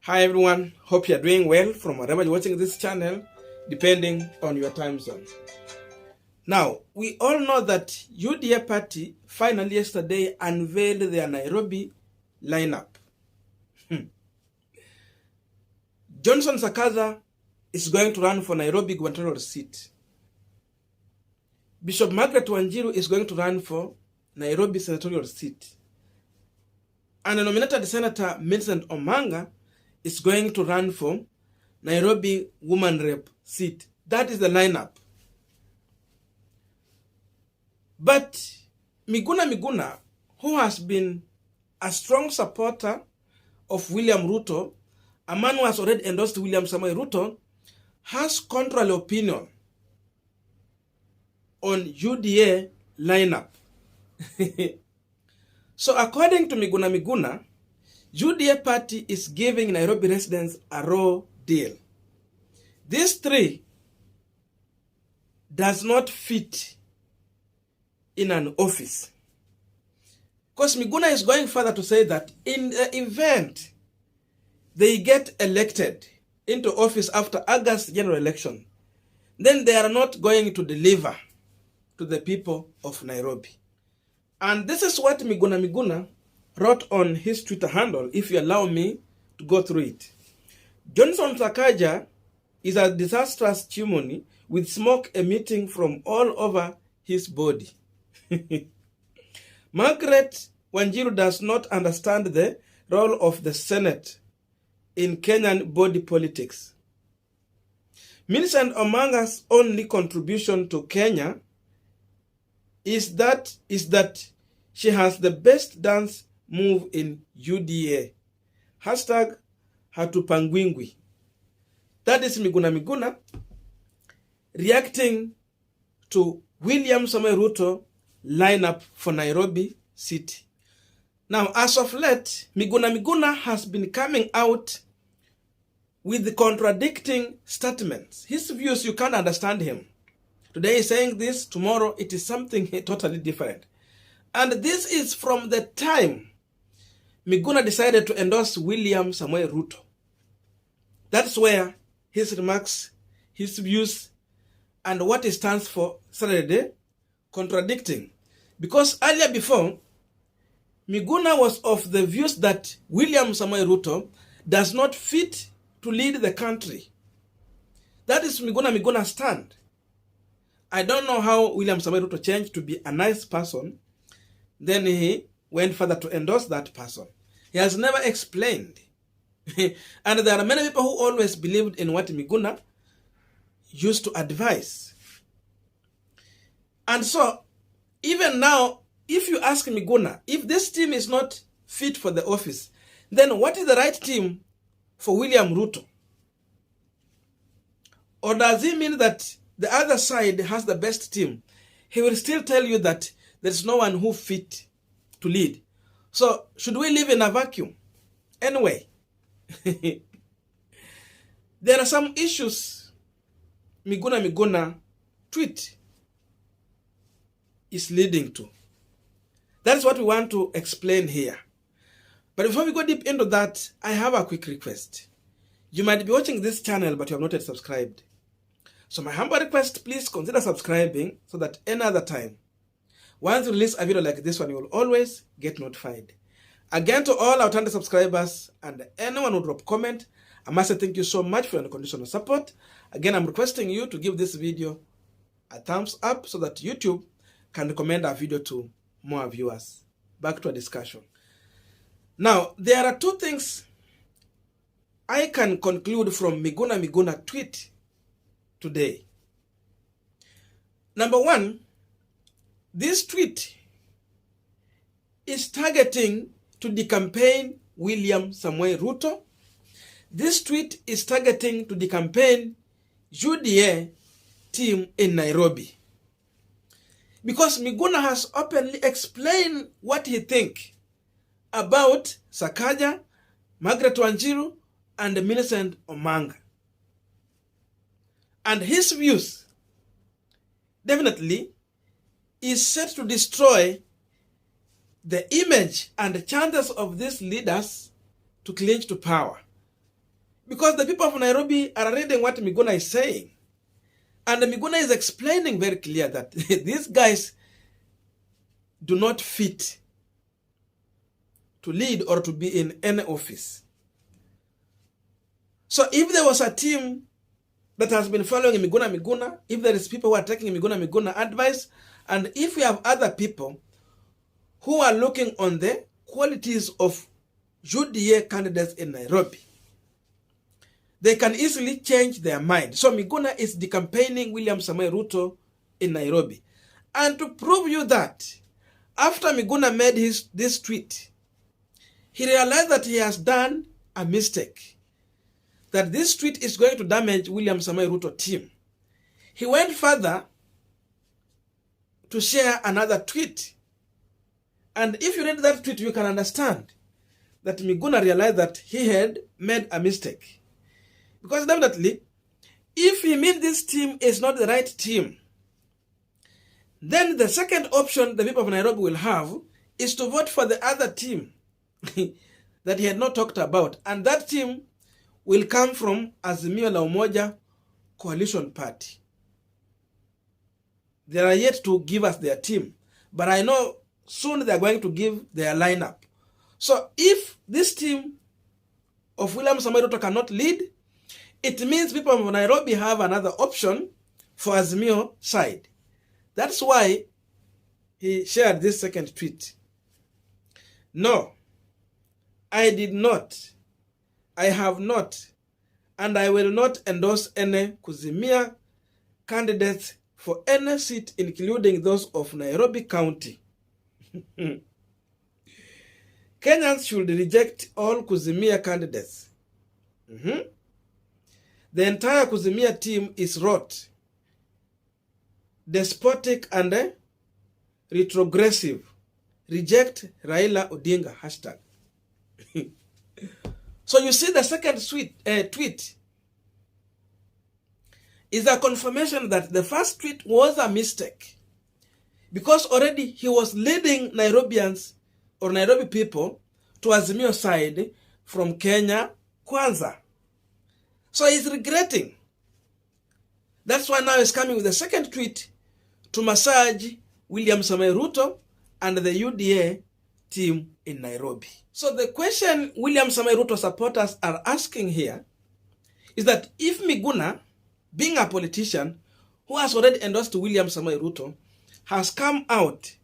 Hi everyone, hope you're doing well from wherever you're watching this channel, depending on your time zone. Now, we all know that UDA party finally yesterday unveiled their Nairobi lineup. Johnson Sakaja is going to run for Nairobi gubernatorial seat. Bishop Margaret Wanjiru is going to run for Nairobi senatorial seat. And the nominated Senator Millicent Omanga is going to run for Nairobi woman rep seat. That is the lineup. But Miguna, who has been a strong supporter of William Ruto, a man who has already endorsed William Samoei Ruto, has contrary opinion on UDA lineup. So according to Miguna, UDA party is giving Nairobi residents a raw deal. These three does not fit in an office. Because Miguna is going further to say that in the event they get elected into office after August general election, then they are not going to deliver to the people of Nairobi. And this is what Miguna wrote on his Twitter handle, if you allow me to go through it. Johnson Sakaja is a disastrous chimney with smoke emitting from all over his body. Margaret Wanjiru does not understand the role of the Senate in Kenyan body politics. Millicent Omanga's only contribution to Kenya is that she has the best dance move in UDA. Hashtag Hatupangwingwi. That is Miguna reacting to William Samoei Ruto lineup for Nairobi City. Now, as of late, Miguna has been coming out with contradicting statements. His views, you can't understand him. Today he's saying this, tomorrow it is something totally different. And this is from the time Miguna decided to endorse William Samoei Ruto. That's where his remarks, his views, and what he stands for started contradicting. Because earlier before, Miguna was of the views that William Samoei Ruto does not fit to lead the country. That is Miguna's stand. I don't know how William Samoei Ruto changed to be a nice person. Then he went further to endorse that person. He has never explained. And there are many people who always believed in what Miguna used to advise. And so, even now, if you ask Miguna, if this team is not fit for the office, then what is the right team for William Ruto? Or does he mean that the other side has the best team? He will still tell you that there's no one who fit to lead. So, should we live in a vacuum? Anyway, there are some issues Miguna tweet is leading to. That's what we want to explain here. But before we go deep into that, I have a quick request. You might be watching this channel, but you have not yet subscribed. So my humble request, please consider subscribing so that any other time, once we release a video like this one, you will always get notified. Again, to all our 100 subscribers and anyone who drop comment, I must say thank you so much for your unconditional support. Again, I'm requesting you to give this video a thumbs up so that YouTube can recommend our video to more viewers. Back to our discussion. Now, there are two things I can conclude from Miguna tweet today. Number one, this tweet is targeting to decampaign William Samoei Ruto. This tweet is targeting to decampaign UDA team in Nairobi. Because Miguna has openly explained what he thinks about Sakaja, Margaret Wanjiru, and Millicent Omanga. And his views definitely is set to destroy the image and the chances of these leaders to cling to power. Because the people of Nairobi are reading what Miguna is saying. And Miguna is explaining very clear that these guys do not fit to lead or to be in any office. So if there was a team that has been following Miguna, if there is people who are taking Miguna advice, and if we have other people who are looking on the qualities of UDA candidates in Nairobi, they can easily change their mind. So Miguna is decampaigning William Samoei Ruto in Nairobi. And to prove you that, after Miguna made this tweet, he realized that he has done a mistake, that this tweet is going to damage William Samoei Ruto team. He went further to share another tweet. And if you read that tweet, you can understand that Miguna realized that he had made a mistake. Because definitely, if he means this team is not the right team, then the second option the people of Nairobi will have is to vote for the other team that he had not talked about. And that team will come from Azimio la Umoja coalition party. They are yet to give us their team, but I know soon they are going to give their lineup. So if this team of William Samoei Ruto cannot lead, it means people of Nairobi have another option for Azimio side. That's why he shared this second tweet. No, I did not. I have not. And I will not endorse any Kuzimia candidates for any seat, including those of Nairobi County. Kenyans should reject all Kuzimia candidates. The entire Kuzimia team is rot, despotic and retrogressive. Reject Raila Odinga hashtag. So you see the second tweet is a confirmation that the first tweet was a mistake. Because already he was leading Nairobians or Nairobi people to Azimio side from Kenya Kwanza. So he's regretting. That's why now he's coming with the second tweet to massage William Samoei Ruto and the UDA team in Nairobi. So the question William Samoei Ruto supporters are asking here is that if Miguna, being a politician who has already endorsed William Samoei Ruto, has come out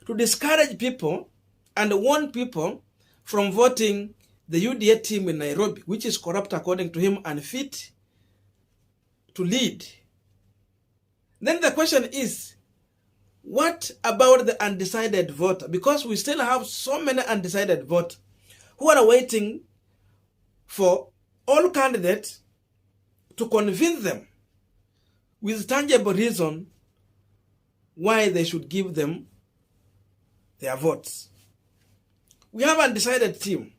to discourage people and warn people from voting the UDA team in Nairobi, which is corrupt according to him, unfit to lead, then the question is, what about the undecided voter? Because we still have so many undecided voters who are waiting for all candidates to convince them with tangible reason why they should give them their votes. We have an undecided team.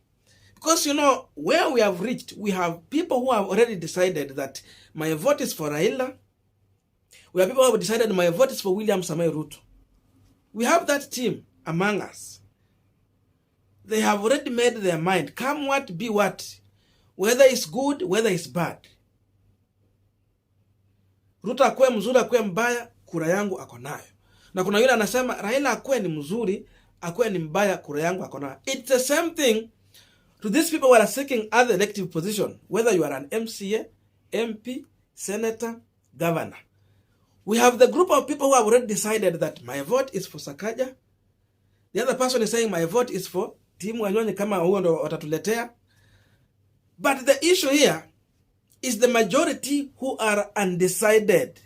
Because, you know, where we have reached, we have people who have already decided that my vote is for Raila. We have people who have decided my vote is for William Samoei Ruto. We have that team among us. They have already made their mind, come what, be what. Whether it's good, whether it's bad. Ruto akue mzuri, akue mbaya, kura yangu ako nayo. Na kuna yule anasema, Raila akue ni mzuri, akue ni mbaya, kura yangu ako nayo. It's the same thing to these people who are seeking other elective position, whether you are an MCA, MP, Senator, Governor. We have the group of people who have already decided that my vote is for Sakaja. The other person is saying my vote is for Timu Wanyonyi kama huo ndo watatuletea. But the issue here is the majority who are undecided.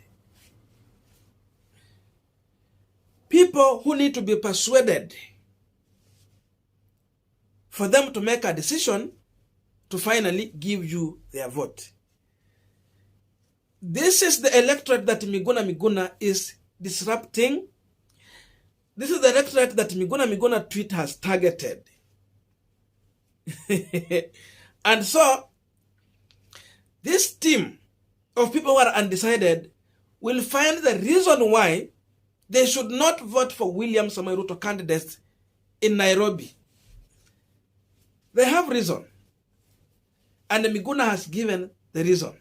People who need to be persuaded for them to make a decision to finally give you their vote. This is the electorate that Miguna is disrupting. This is the electorate that Miguna tweet has targeted. And so, this team of people who are undecided will find the reason why they should not vote for William Samoei Ruto candidates in Nairobi. They have reason. And Miguna has given the reason.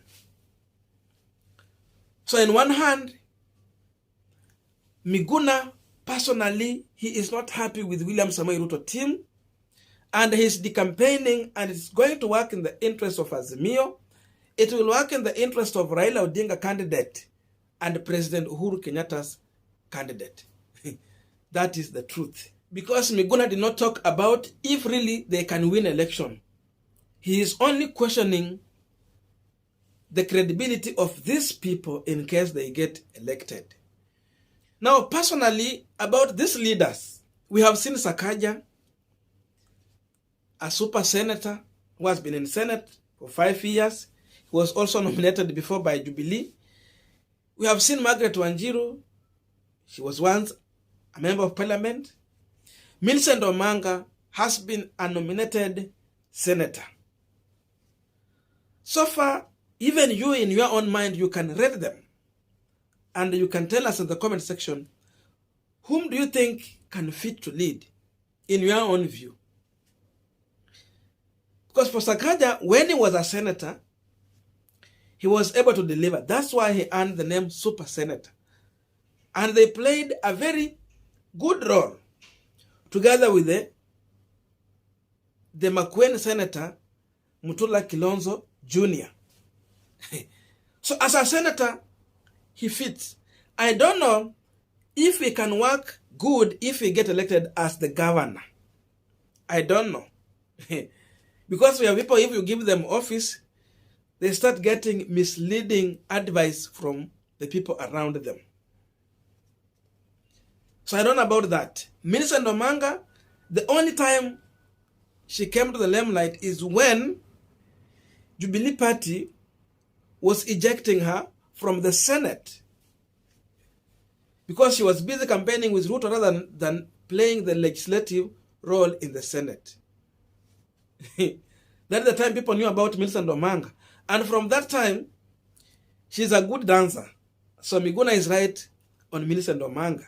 So in one hand, Miguna personally, he is not happy with William Samoei Ruto team, and he's decampaigning, and it's going to work in the interest of Azimio. It will work in the interest of Raila Odinga candidate and President Uhuru Kenyatta's candidate. That is the truth. Because Miguna did not talk about if really they can win election. He is only questioning the credibility of these people in case they get elected. Now, personally, about these leaders, we have seen Sakaja, a super senator who has been in Senate for 5 years. He was also nominated before by Jubilee. We have seen Margaret Wanjiru. She was once a member of parliament. Millicent Omanga has been a nominated senator. So far, even you in your own mind, you can rate them. And you can tell us in the comment section, whom do you think can fit to lead in your own view? Because for Sakaja, when he was a senator, he was able to deliver. That's why he earned the name Super Senator. And they played a very good role together with the Makueni Senator, Mutula Kilonzo Jr. So as a senator, he fits. I don't know if he can work good if he get elected as the governor. I don't know. Because we have people, if you give them office, they start getting misleading advice from the people around them. So I don't know about that. Millicent Omanga, the only time she came to the limelight is when Jubilee Party was ejecting her from the Senate because she was busy campaigning with Ruto rather than playing the legislative role in the Senate. That's the time people knew about Millicent Omanga. And from that time, she's a good dancer. So Miguna is right on Millicent Omanga.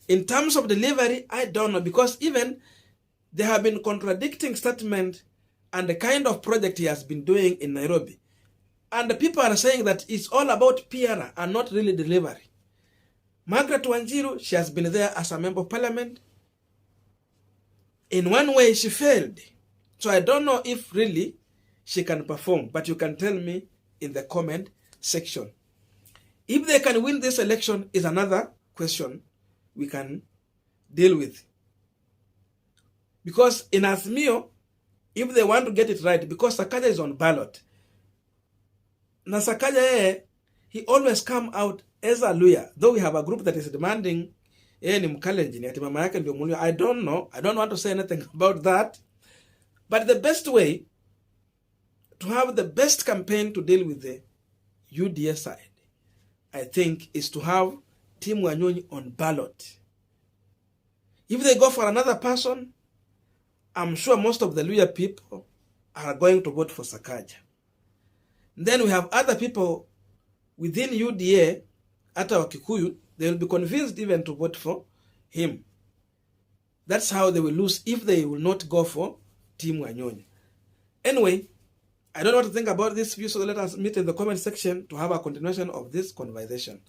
In terms of delivery, I don't know, because even there have been contradicting statements and the kind of project he has been doing in Nairobi. And the people are saying that it's all about PR and not really delivery. Margaret Wanjiru, she has been there as a member of parliament. In one way, she failed. So I don't know if really she can perform, but you can tell me in the comment section. If they can win this election is another question we can deal with. Because in Azimio, if they want to get it right, because Sakaja is on ballot, na Sakaja, he always come out as a lawyer, though we have a group that is demanding I don't know. I don't want to say anything about that. But the best way to have the best campaign to deal with the UDA side, I think, is to have Tim Wanyonyi on ballot. If they go for another person, I'm sure most of the Luya people are going to vote for Sakaja. Then we have other people within UDA, Ata Wakikuyu, they will be convinced even to vote for him. That's how they will lose if they will not go for Tim Wanyonyi. Anyway, I don't know what to think about this view, so let us meet in the comment section to have a continuation of this conversation.